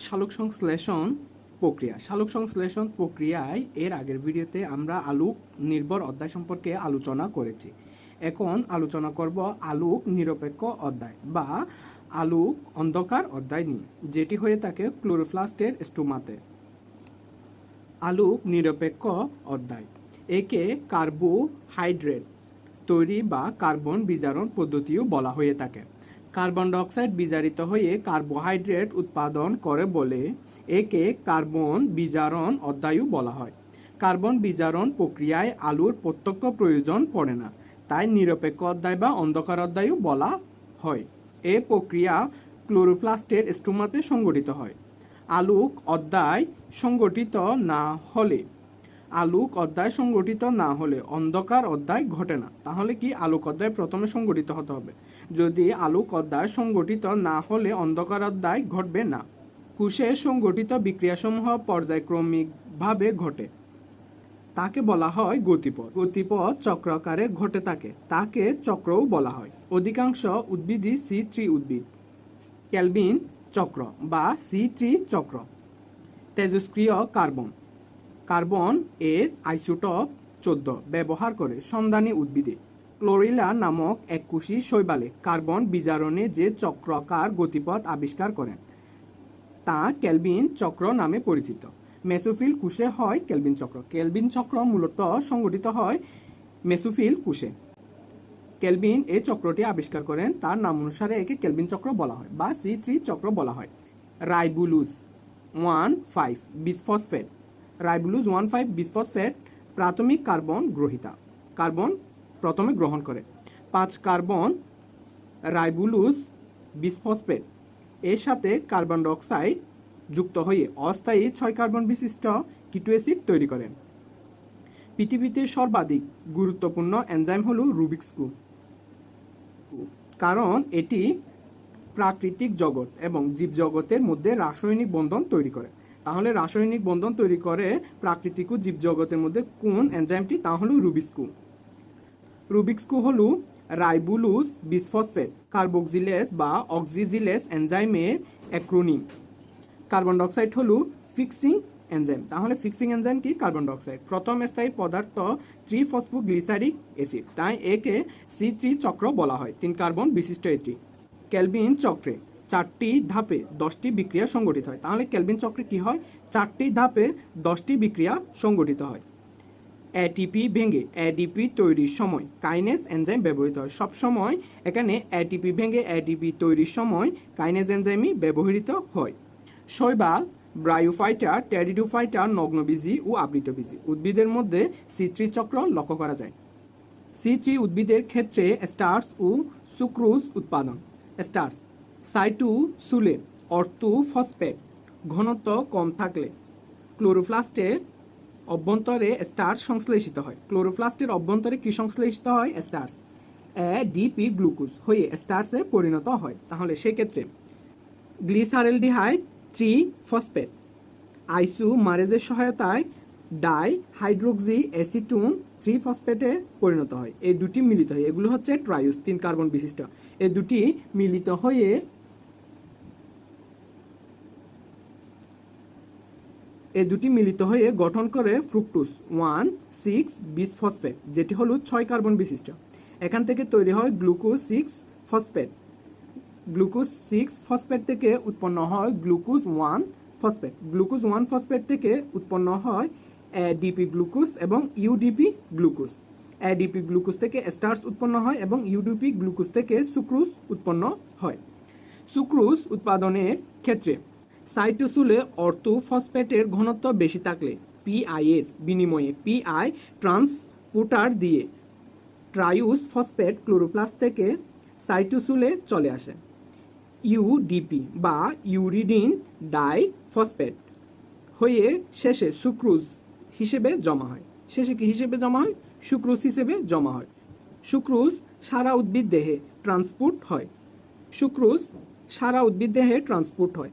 সালোকসংশ্লেষণ প্রক্রিয়া। সালোকসংশ্লেষণ প্রক্রিয়ায় এর আগের ভিডিওতে আমরা আলোক নির্ভর অধ্যায় সম্পর্কে আলোচনা করেছি। এখন আলোচনা করব আলোক নিরপেক্ষ অধ্যায় বা আলোক অন্ধকার অধ্যায় নিয়ে, যেটি হয়ে থাকে ক্লোরোপ্লাস্টের স্টোমাতে। আলোক নিরপেক্ষ অধ্যায় একে কার্বোহাইড্রেট তৈরি বা কার্বন বিজারণ পদ্ধতিও বলা হয়ে থাকে। কার্বন ডাইঅক্সাইড বিজারিত হয়ে কার্বোহাইড্রেট উৎপাদন করে বলে একে কার্বন বিজারণ অধ্যায়ও বলা হয়। কার্বন বিজারণ প্রক্রিয়ায় আলোর প্রত্যক্ষ প্রয়োজন পড়ে না, তাই নিরপেক্ষ অধ্যায় বা অন্ধকার অধ্যায়ও বলা হয়। এ প্রক্রিয়া ক্লোরোপ্লাস্টের স্টোমাতে সংঘটিত হয়। আলোক অধ্যায় সংঘটিত না হলে অন্ধকার অধ্যায় ঘটে না। তাহলে কি আলোক অধ্যায় প্রথমে সংঘটিত হতে হবে? যদি আলোক অধ্যায় সংঘটিত না হলে অন্ধকার অধ্যায় ঘটবে না। কোষে সংঘটিত বিক্রিয়াসমূহ পর্যায়ক্রমিকভাবে ঘটে, তাকে বলা হয় গতিপথ। গতিপথ চক্রাকারে ঘটে থাকে, তাকে চক্রও বলা হয়। অধিকাংশ উদ্ভিদই C3 উদ্ভিদ। কেলভিন চক্র বা C3 চক্র। তেজস্ক্রিয় কার্বন এর আইসোটোপ 14 ব্যবহার করে সন্ধানী উদ্ভিদে। ক্লোরিলা নামক এককোষী শৈবালে কার্বন বিজারণে যে চক্রাকার গতিপথ আবিষ্কার করেন তা কেলভিন চক্র নামে পরিচিত। মেসোফিল কোষে হয় কেলভিন চক্র। কেলভিন চক্র মূলত সংঘটিত হয় মেসোফিল কোষে। কেলভিন এই চক্রটি আবিষ্কার করেন, তার নাম অনুসারে একে কেলভিন চক্র বলা হয় বা C3 চক্র বলা হয়। রাইবোলুজ 1,5 বিসফসফেট। রাইবোলুজ 1,5 বিসফসফেট প্রাথমিক কার্বন গ্রহীতা। কার্বন প্রথমে গ্রহণ করে। 5 কার্বন রাইবোলুজ বিসফসফেট এর সাথে কার্বন ডাইঅক্সাইড যুক্ত হয়ে অস্থায়ী 6 কার্বন বিশিষ্ট কিটো অ্যাসিড তৈরি করে। পৃথিবীতে সর্বাধিক গুরুত্বপূর্ণ এনজাইম হলো রুবিক্স কিউব, কারণ এটি প্রাকৃতিক জগৎ এবং জীবজগতের মধ্যে রাসায়নিক বন্ধন তৈরি করে। তাহলে রাসায়নিক বন্ধন তৈরি করে প্রাকৃতিক ও জীবজগতের মধ্যে কোন এনজাইমটি? তা হলো রুবিক্স কিউব। রুবিক্স কিউব হলো রাইবোলুজ বিসফসফেট কার্বক্সিলেজ বা অক্সিজিলেজ এনজাইমের অ্যাক্রোনিম। কার্বন ডাইঅক্সাইড হলো ফিক্সিং এনজাইম। তাহলে ফিক্সিং এনজাইম কি? Carbon dioxide. প্রথম স্থায়ী পদার্থ 3-ফসফোগ্লিসারিক অ্যাসিড, তাই একে C3 চক্র বলা হয়। 3 কার্বন বিশিষ্ট এটি। কেলভিন চক্রে 4টি ধাপে 10টি বিক্রিয়া সংঘটিত হয়। তাহলে কেলভিন চক্রে কি হয়? 4টি ধাপে 10টি বিক্রিয়া সংঘটিত হয়। এটিপি ভেঙে এডিপি তৈরির সময় কাইনেজ এনজাইম ব্যবহৃত হয়। সব সময় এখানে এটিপি ভেঙে এডিপি তৈরির সময় কাইনেজ এনজাইমই ব্যবহৃত হয়। শৈবাল, ব্রায়োফাইটা, টেরিডোফাইটা নগ্নবীজি ও আবৃতবীজি উদ্ভিদের মধ্যে C3 চক্র লক্ষ্য করা যায়। C3 উদ্ভিদের ক্ষেত্রে স্টার্চ ও সুক্রোজ উৎপাদন। স্টার্চ সাইটোসুলে অর্থোফসফেট ঘনত্ব কম থাকলে ক্লোরোপ্লাস্টের অভ্যন্তরে স্টার্চ সংশ্লেষিত হয়। ক্লোরোপ্লাস্টের অভ্যন্তরে কি সংশ্লেষিত হয়? স্টার্চ। এডিপি গ্লুকোজ হয়ে স্টার্চে পরিণত হয়। তাহলে সেক্ষেত্রে গ্লিসারেলডিহাইড 3-ফসফেট আইসোমারেজের সহায়তায় ডাইহাইড্রোক্সি অ্যাসিটোন 3-ফসফেটে পরিণত হয়। এই দুটি মিলিত হয়, এগুলো হচ্ছে ট্রাইউস 3 কার্বন বিশিষ্ট। এই দুটি মিলিত হয়ে গঠন করে ফ্রুক্টোজ 1,6 বিসফসফেট, যেটি হলো 6 কার্বন বিশিষ্ট। এখান থেকে তৈরি হয় গ্লুকোজ 6-ফসফেট। গ্লুকোজ 6-ফসফেট থেকে উৎপন্ন হয় গ্লুকোজ 1-ফসফেট। গ্লুকোজ 1-ফসফেট থেকে উৎপন্ন হয় এডিপি গ্লুকোজ এবং ইউডিপি গ্লুকোজ। এডিপি গ্লুকোজ থেকে স্টার্চ উৎপন্ন হয় এবং ইউডিপি গ্লুকোজ থেকে সুক্রোজ উৎপন্ন হয়। সুক্রোজ উৎপাদনের ক্ষেত্রে সাইটোসুলে অর্থোফসফেটের ঘনত্ব বেশি থাকলে পিআই এর বিনিময়ে পিআই ট্রান্সপোর্টার দিয়ে ট্রাইউস ফসফেট ক্লোরোপ্লাস্ট থেকে সাইটোসুলে চলে আসে। ইউডিপি বা ইউরিডিন ডাইফসফেট হয়ে শেষে সুক্রোজ হিসেবে জমা হয়। শেষে কি হিসেবে জমা হয়? সুক্রোজ হিসেবে জমা হয়। সুক্রোজ সারা উদ্ভিদ দেহে ট্রান্সপোর্ট হয়।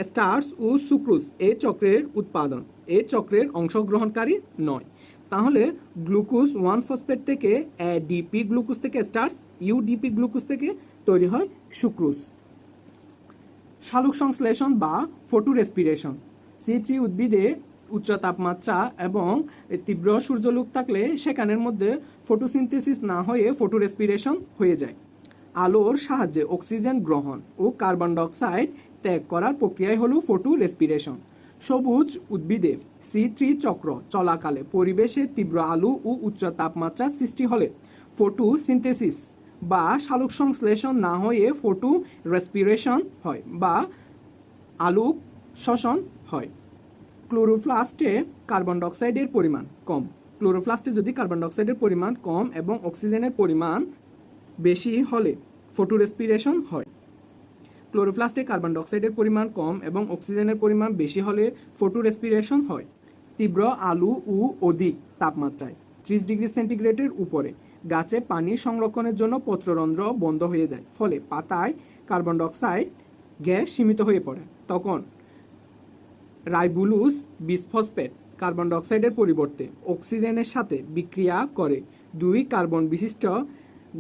স্টার্চ ও সুক্রোজ এই চক্রের উৎপাদন, এই চক্রের অংশগ্রহণকারী নয়। তাহলে গ্লুকোজ 1-ফসফেট থেকে এডিপি গ্লুকোজ থেকে স্টার্চ, ইউডিপি গ্লুকোজ থেকে তৈরি হয় সুক্রোজ। শালক সংশ্লেষণ বা ফটো রেসপিরেশন। C3 উদ্ভিদে উচ্চ তাপমাত্রা এবং তীব্র সূর্যালোক থাকলে সেখানের মধ্যে ফটোসিনথেসিস না হয়ে ফটো রেসপিরেশন হয়ে যায়। আলোর সাহায্যে অক্সিজেন গ্রহণ ও কার্বন ডাইঅক্সাইড ত্যাগ করার প্রক্রিয়াই হলো ফটো রেসপিরেশন। সবুজ উদ্ভিদে C3 চক্র চলাকালে পরিবেশে তীব্র আলো ও উচ্চ তাপমাত্রা সৃষ্টি হলে ফটোসিনথেসিস বা শালক সংশ্লেষণ না হয়ে ফটো রেসপিরেশন হয় বা আলোক শোষণ হয়। ক্লোরোপ্লাস্টে কার্বন ডাইঅক্সাইডের পরিমাণ কম। ক্লোরোপ্লাস্টে যদি কার্বন ডাইঅক্সাইডের পরিমাণ কম এবং অক্সিজেনের পরিমাণ বেশি হলে ফটো রেসপিরেশন হয়। ক্লোরোপ্লাস্টে কার্বন ডাইঅক্সাইডের পরিমাণ কম এবং অক্সিজেনের পরিমাণ বেশি হলে ফটো রেসপিরেশন হয়। তীব্র আলো ও অধিক তাপমাত্রায় 30 ডিগ্রি সেন্টিগ্রেডের উপরে গাছে পানি সংরক্ষণের জন্য পত্ররন্ধ্র বন্ধ হয়ে যায়, ফলে পাতায় কার্বন ডাইঅক্সাইড গ্যাস সীমিত হয়ে পড়ে। তখন রাইবোলুস বিসফসফেট কার্বন ডাইঅক্সাইডের পরিবর্তে অক্সিজেনের সাথে বিক্রিয়া করে 2 কার্বন বিশিষ্ট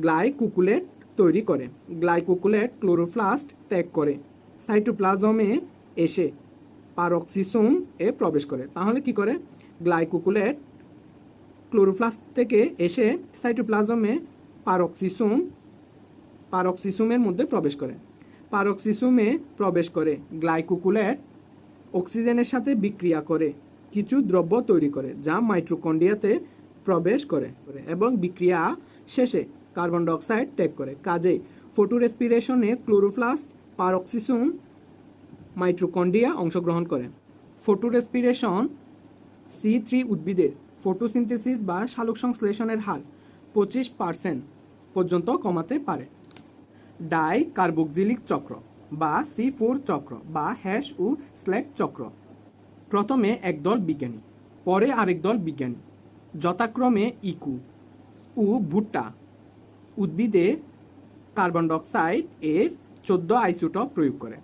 গ্লাইকোকুলেট তৈরি করে। গ্লাইকোকুলেট ক্লোরোপ্লাস্ট ত্যাগ করে সাইটোপ্লাজমে এসে পারক্সিসোম এ প্রবেশ করে। তাহলে কি করে? গ্লাইকোকুলেট ক্লোরোপ্লাস্ট থেকে এসে সাইটোপ্লাজমে পারক্সিসোমের মধ্যে প্রবেশ করে। পারক্সিসোমে প্রবেশ করে গ্লাইকোকুলেট অক্সিজেনের সাথে বিক্রিয়া করে কিছু দ্রব্য তৈরি করে যা মাইটোকন্ড্রিয়াতে প্রবেশ করে এবং বিক্রিয়া শেষে কার্বন ডাইঅক্সাইড ত্যাগ করে। কাজেই ফটো রেসপিরেশনে ক্লোরোপ্লাস্ট, পারক্সিসোম, মাইটোকন্ড্রিয়া অংশগ্রহণ করে। ফটো রেসপিরেশন C3 উদ্ভিদের ফটোসিনথেসিস বা শালক সংশ্লেষণের হার 25% পর্যন্ত কমাতে পারে। ডাই কার্বক্সিলিক চক্র বা C4 চক্র বা হ্যাশ ও স্ল্যাগ চক্র। প্রথমে একদল বিজ্ঞানী, পরে আরেক দল বিজ্ঞানী, যথাক্রমে ইকু ও ভুট্টা উদ্ভিদে কার্বন ডাইঅক্সাইড এর 14 আইসোটোপ প্রয়োগ করে।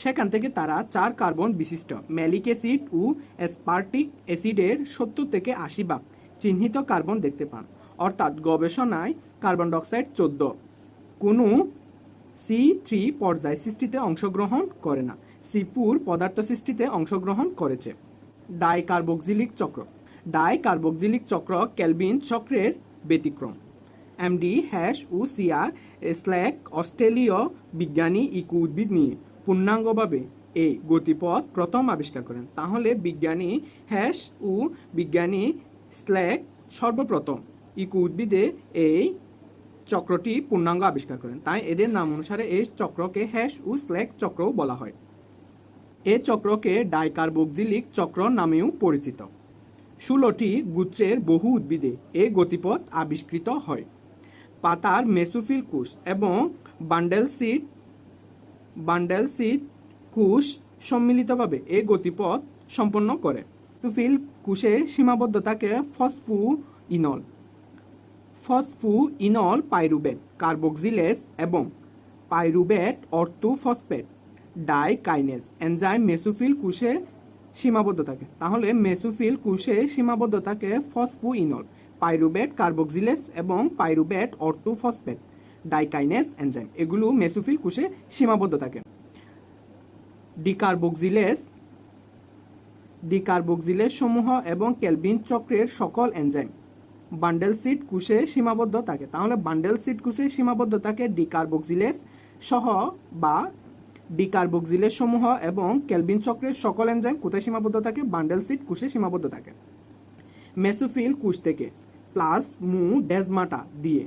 সেখান থেকে তারা 4 কার্বন বিশিষ্ট ম্যালিক অ্যাসিড ও অ্যাসপার্টিক অ্যাসিডের 70 থেকে 80 ভাগ চিহ্নিত কার্বন দেখতে পান। অর্থাৎ গবেষণায় কার্বন ডাইঅক্সাইড 14 কোনো C3 পর্যায় সৃষ্টিতে অংশগ্রহণ করে না, C4 পদার্থ সৃষ্টিতে অংশগ্রহণ করেছে। ডাই কার্বক্সিলিক চক্র। ডাই কার্বক্সিলিক চক্র কেলভিন চক্রের ব্যতিক্রম। এমডি হ্যাশ ও সিআর স্ল্যাগ অস্ট্রেলীয় বিজ্ঞানী ইকু উদ্ভিদ নিয়ে পূর্ণাঙ্গভাবে এই গতিপথ প্রথম আবিষ্কার করেন। তাহলে বিজ্ঞানী হ্যাশ ও বিজ্ঞানী স্ল্যাগ সর্বপ্রথম ইকু উদ্ভিদে এই চক্রটি পূর্ণাঙ্গ আবিষ্কার করেন। তাই এদের নাম অনুসারে এই চক্রকে হ্যাশ ও স্ল্যাগ চক্রও বলা হয়। এই চক্রকে ডাইকার্বক্সিলিক চক্র নামেও পরিচিত। 16টি গোত্রের বহু উদ্ভিদে এই গতিপথ আবিষ্কৃত হয়। পাতার মেসোফিল কোষ এবং বান্ডেল সিড কোষ সম্মিলিতভাবে এই গতিপথ সম্পন্ন করে। মেসোফিল কোষে সীমাবদ্ধ থাকে ফসফোইনল পাইরুভেট কার্বক্সিলেজ এবং পাইরুভেট অর্থোফসফেট ডাইকাইনেজ এনজাইম মেসোফিল কোষে সীমাবদ্ধ থাকে। তাহলে মেসোফিল কোষে সীমাবদ্ধ থাকে ফসফোইনল, পাইরুভেট কার্বক্সিলেজ এবং পাইরুভেট অর্থোফসফেট ডাইকাইনেজ এনজাইম, এগুলো মেসোফিল কোষে সীমাবদ্ধ থাকে। ডিকার্বক্সিলেজ সমূহ এবং কেলভিন চক্রের সকল এনজাইম বান্ডেল সিড কোষে সীমাবদ্ধ থাকে। তাহলে বান্ডেল সিড কোষে সীমাবদ্ধ থাকে ডিকার্বক্সিলেজ সহ বা ডিকার্বক্সিলেজ সমূহ এবং কেলভিন চক্রের সকল এনজাইম কোথায় সীমাবদ্ধ থাকে? বান্ডেল সিড কোষে সীমাবদ্ধ থাকে। মেসোফিল কোষ থেকে প্লাজমোডেজমাটা দিয়ে,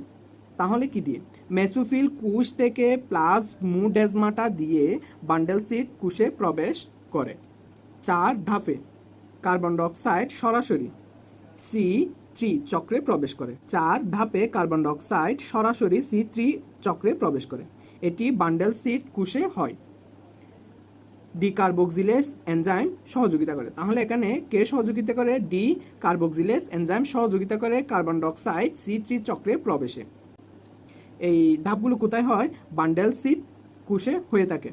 তাহলে কি দিয়ে? মেসোফিল কোষ থেকে প্লাজমোডেজমাটা দিয়ে বান্ডেল সিড কোষে প্রবেশ করে। 4 ধাপে কার্বন ডাইঅক্সাইড সরাসরি C3 চক্রে প্রবেশ করে। 4 ধাপে কার্বন ডাইঅক্সাইড সরাসরি C3 চক্রে প্রবেশ করে। এটি বান্ডেল সিড কোষে হয়। ডিকার্বক্সিলেজ এনজাইম সহযোগিতা করে। তাহলে এখানে কে সহযোগিতা করে? ডি কার্বক্সিলেজ এনজাইম সহযোগিতা করে কার্বন ডাইঅক্সাইড C3 চক্রে প্রবেশে। এই ধাপগুলো কোথায় হয়? বান্ডেল সিড কোষে হয়ে থাকে।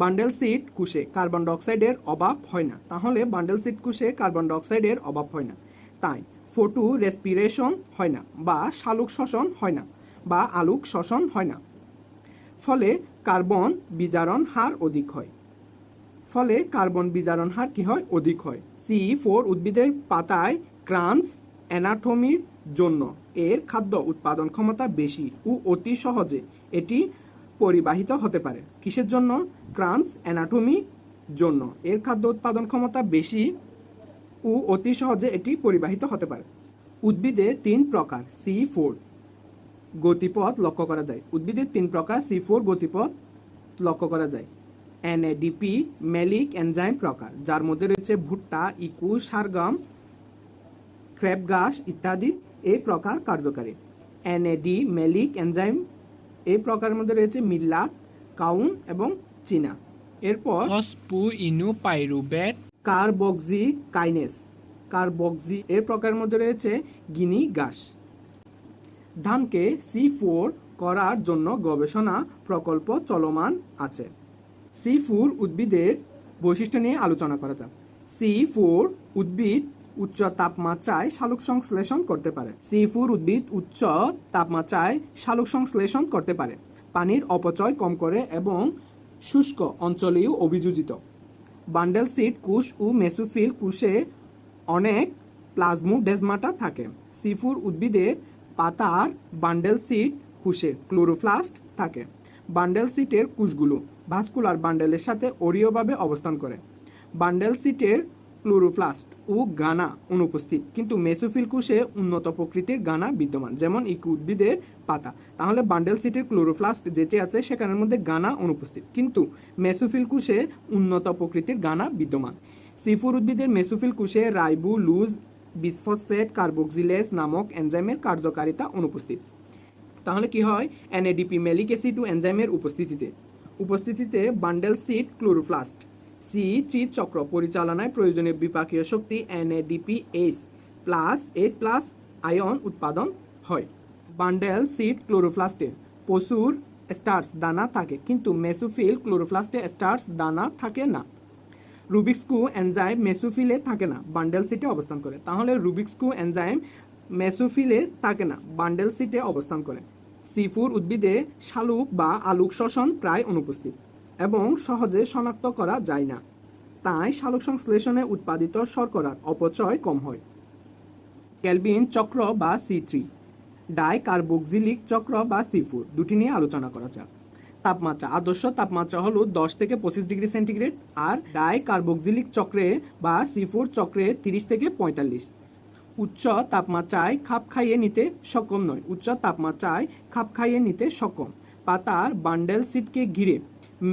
বান্ডেল সিড কোষে কার্বন ডাইঅক্সাইডের অভাব হয় না। তাহলে বান্ডেল সিড কোষে কার্বন ডাইঅক্সাইডের অভাব হয় না, তাই ফটো রেসপিরেশন হয় না বা শালক শোষণ হয় না বা আলোক শোষণ হয় না। ফলে কার্বন বিজারণ হার অধিক হয়। ফলে কার্বন বিজারণ হার কি হয়? অধিক হয়। C4 উদ্ভিদের পাতায় ক্রান্স অ্যানাটমির জন্য এর খাদ্য উৎপাদন ক্ষমতা বেশি ও অতি সহজে এটি পরিবাহিত হতে পারে। কিসের জন্য? ক্রান্স অ্যানাটমি জন্য এর খাদ্য উৎপাদন ক্ষমতা বেশি ও অতি সহজে এটি পরিবাহিত হতে পারে। উদ্ভিদে 3 প্রকার C4 গতিপথ লক্ষ্য করা যায়। উদ্ভিদের 3 প্রকার C4 গতিপথ লক্ষ্য করা যায়। NADP মেলিক এনজাইম প্রকার, যার মধ্যে রয়েছে ভুট্টা, ইকু, সারগম, ক্রেবঘাস ইত্যাদি এই প্রকার কার্যকারী। NAD মেলিক এনজাইম এই প্রকারের মধ্যে রয়েছে মিল্লাত, কাউন এবং চীনা। এরপর ফসফোইনোপাইরুভেট, কার্বক্সি কাইনেস, কার্বক্সি এর প্রকারের মধ্যে রয়েছে গিনি ঘাস। ধানকে C4 করার জন্য গবেষণা প্রকল্প চলমান আছে। C4 উদ্ভিদের বৈশিষ্ট্য নিয়ে আলোচনা করা যাক। C4 উদ্ভিদ উচ্চ তাপমাত্রায় শালক সংশ্লেষণ করতে পারে। C4 উদ্ভিদ উচ্চ তাপমাত্রায় শালক সংশ্লেষণ করতে পারে, পানির অপচয় কম করে এবং শুষ্ক অঞ্চলেও অভিযোজিত। বান্ডেল সিড কোষ ও মেসোফিল কোষে অনেক প্লাজমোডেজমাটা থাকে। C4 উদ্ভিদের পাতার বান্ডেল সিড কোষে ক্লোরোপ্লাস্ট থাকে। বান্ডেল সিটের কোষগুলো ভাস্কুলার বান্ডেলের সাথে অরীয়ভাবে অবস্থান করে। বান্ডেল সিটের ক্লোরোপ্লাস্ট ও গানা অনুপস্থিত, কিন্তু মেসোফিল কোষে উন্নত প্রকৃতির গানা বিদ্যমান, যেমন ইকু উদ্ভিদের পাতা। তাহলে বান্ডেল সিটের ক্লোরোপ্লাস্ট যেটি আছে সেখানের মধ্যে গানা অনুপস্থিত, কিন্তু মেসোফিল কোষে উন্নত প্রকৃতির গানা বিদ্যমান। C4 উদ্ভিদের মেসোফিল কোষে রাইবোলুজ বিসফসফেট কার্বক্সিলেজ নামক এনজাইমের কার্যকারিতা অনুপস্থিত। তাহলে কি হয়? NADP মেলিক অ্যাসিড ও এনজাইমের উপস্থিতিতে বান্ডেল সিট ক্লোরোপ্লাস্ট C3 চক্র পরিচালনায় প্রয়োজনীয় বিপাকীয় শক্তি NADPH প্লাস আয়ন উৎপাদন হয়। বান্ডেল সিট ক্লোরোপ্লাস্টে প্রচুর স্টার্চ দানা থাকে, কিন্তু মেসোফিল ক্লোরোপ্লাস্টে স্টার্চ দানা থাকে না। রুবিক্সকু এনজাইম মেসোফিলে থাকে না, বান্ডেল সিটে অবস্থান করে। তাহলে রুবিক্সকু এনজাইম মেসোফিলে থাকে না, বান্ডেল সিটে অবস্থান করে। C4 উদ্ভিদে শালুক বা আলুক শ্বসন প্রায় অনুপস্থিত এবং সহজে শনাক্ত করা যায় না, তাই শালক সংশ্লেষণে উৎপাদিত শর্করার অপচয় কম হয়। কেলভিন চক্র বা C3, ডাইকার্বক্সিলিক চক্র বা C4 দুটি নিয়ে আলোচনা করা যাক। তাপমাত্রা, আদর্শ তাপমাত্রা হলো 10 থেকে 25 ডিগ্রি সেন্টিগ্রেড, আর ডাইকার্বক্সিলিক চক্রে বা C4 চক্রে 30 থেকে 45। উচ্চ তাপমাত্রায় খাপ খাইয়ে নিতে সক্ষম নয়, উচ্চ তাপমাত্রায় খাপ খাইয়ে নিতে সক্ষম। পাতার বান্ডেল সিটকে ঘিরে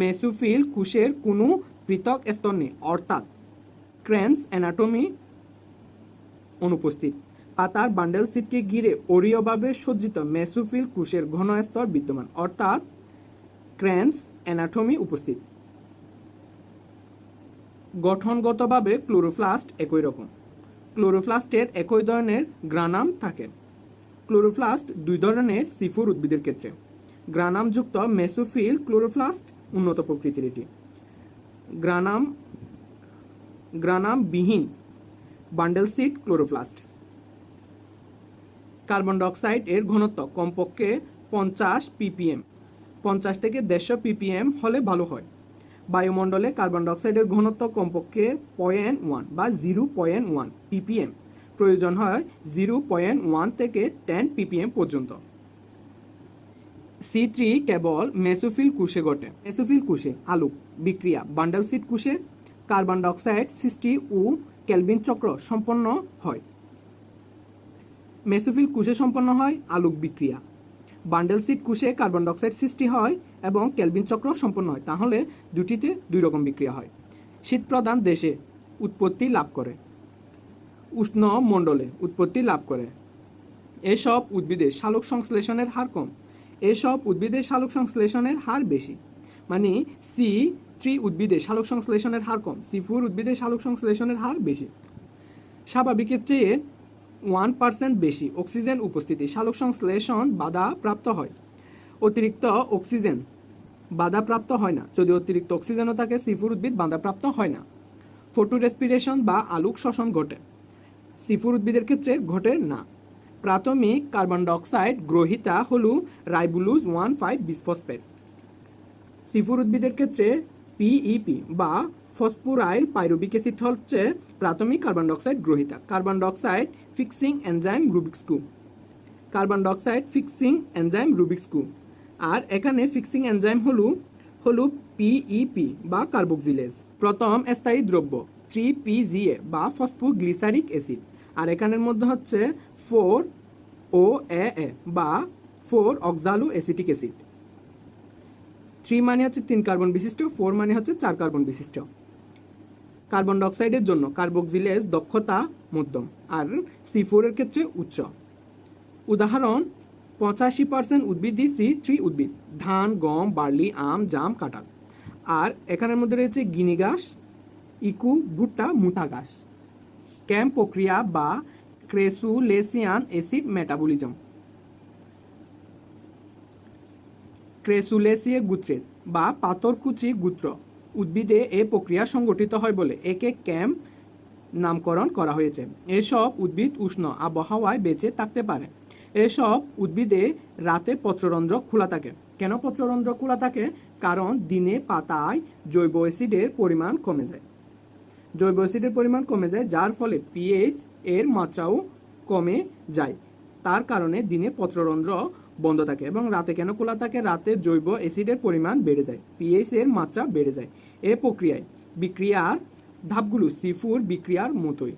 মেসোফিল কোষের কোনো পৃথক স্তর নেই, অর্থাৎ ক্র্যান্স অ্যানাটমি অনুপস্থিত। পাতার বান্ডেল সিটকে ঘিরে অরীয়ভাবে সজ্জিত মেসোফিল কোষের ঘন স্তর বিদ্যমান, অর্থাৎ ক্র্যান্স অ্যানাটমি উপস্থিত। গঠনগতভাবে ক্লোরোপ্লাস্ট একই রকম। ক্লোরোপ্লাস্টের একই ধরনের গ্রানাম থাকে। ক্লোরোপ্লাস্ট দুই ধরনের C4 উদ্ভিদের ক্ষেত্রে। গ্রানামযুক্ত মেসোফিল ক্লোরোপ্লাস্ট উন্নত প্রকৃতির এটি। গ্রানামবিহীন bundle sheath chloroplast. Carbon dioxide এর ঘনত্ব কমপক্ষে 50 ppm, 50 থেকে 150 ppm হলে ভালো হয়। বায়ুমণ্ডলে কার্বন ডাইঅক্সাইডের ঘনত্ব কমপক্ষে 0.1 বা 0.1 ppm, প্রয়োজন হয় 0.1 থেকে 10 ppm পর্যন্ত। C3 কেবল মেসোফিল কোষে ঘটে। মেসোফিল কোষে আলোক বিক্রিয়া বান্ডেল সিট কোষে কার্বন ডাইঅক্সাইড সৃষ্টি ও কেলভিন চক্র সম্পন্ন হয়। মেসোফিল কোষে সম্পন্ন হয় আলোক বিক্রিয়া, বান্ডেল সিট কোষে কার্বন ডাইঅক্সাইড সৃষ্টি হয় এবং কেলভিন চক্র সম্পন্ন হয়। তাহলে দুটিতে দুই রকম বিক্রিয়া হয়। শীত প্রধান দেশে উৎপত্তি লাভ করে, উষ্ণ মণ্ডলে উৎপত্তি লাভ করে। এসব উদ্ভিদের শালক সংশ্লেষণের হার কম, এসব উদ্ভিদের শালক সংশ্লেষণের হার বেশি। মানে C3 উদ্ভিদের শালক সংশ্লেষণের হার কম, C4 উদ্ভিদের শালক সংশ্লেষণের হার বেশি। স্বাভাবিকের চেয়ে 1% বেশি অক্সিজেন উপস্থিতি শালক সংশ্লেষণ বাধা প্রাপ্ত হয়। অতিরিক্ত অক্সিজেন বাধাপ্রাপ্ত হয় না। যদি অতিরিক্ত অক্সিজেনও থাকে C4 উদ্ভিদ বাধাপ্রাপ্ত হয় না। ফটো রেসপিরেশন বা আলোক শ্বসন ঘটে, C4 উদ্ভিদের ক্ষেত্রে ঘটে না। প্রাথমিক কার্বন ডাইঅক্সাইড গ্রহিতা হল রাইবোলুজ 1,5 বিসফসফেট। C4 উদ্ভিদের ক্ষেত্রে পিইপি বা ফসফোরাইল পাইরুবিক অ্যাসিড হচ্ছে প্রাথমিক কার্বন ডাইঅক্সাইড গ্রহীতা। Carbon dioxide fixing enzyme Rubik's cube, carbon dioxide fixing enzyme Rubik's cube. আর এখানে ফিক্সিং এনজাইম হলো পিইপি বা কার্বক্সিলেজ। প্রথম স্থায়ী দ্রব্য 3PGA বা ফসফোগ্লিসারিক অ্যাসিড। আর এখানের মধ্যে হচ্ছে 4OAA বা 4 অক্সালো অ্যাসিটিক অ্যাসিড। 3 মানে হচ্ছে 3 কার্বন বিশিষ্ট, 4 মানে হচ্ছে 4 কার্বন বিশিষ্ট। কার্বন ডাইঅক্সাইডের জন্য কার্বক্সিলেজ দক্ষতা মধ্যম আর C4 এর ক্ষেত্রে উচ্চ। উদাহরণ 85% উদ্ভিদই C3 উদ্ভিদ, ধান, গম, বার্লি, আম, জাম, কাঁঠাল। আর এখানের মধ্যে রয়েছে গিনি ঘাস, ইকু, ভুট্টা, মুথা ঘাস। ক্যাম্প প্রক্রিয়া বা ক্রেসুলেসিয়ান অ্যাসিড মেটাবলিজম। ক্রেসুলেসিয়ে গোত্রের বা পাথরকুচি গোত্র উদ্ভিদে এই প্রক্রিয়া সংগঠিত হয় বলে একে ক্যাম্প নামকরণ করা হয়েছে। এসব উদ্ভিদ উষ্ণ আবহাওয়ায় বেঁচে থাকতে পারে। এসব উদ্ভিদে রাতে পত্ররন্ধ্র খোলা থাকে। কেন পত্ররন্ধ্র খোলা থাকে? কারণ দিনে পাতায় জৈব অ্যাসিডের পরিমাণ কমে যায়। জৈব অ্যাসিডের পরিমাণ কমে যায়, যার ফলে পিএইচ এর মাত্রাও কমে যায়। তার কারণে দিনে পত্ররন্ধ্র বন্ধ থাকে। এবং রাতে কেন খোলা থাকে? রাতে জৈব অ্যাসিডের পরিমাণ বেড়ে যায়, পিএইচ এর মাত্রা বেড়ে যায়। এই প্রক্রিয়ায় বিক্রিয়ার ধাপগুলো C4 বিক্রিয়ার মতোই।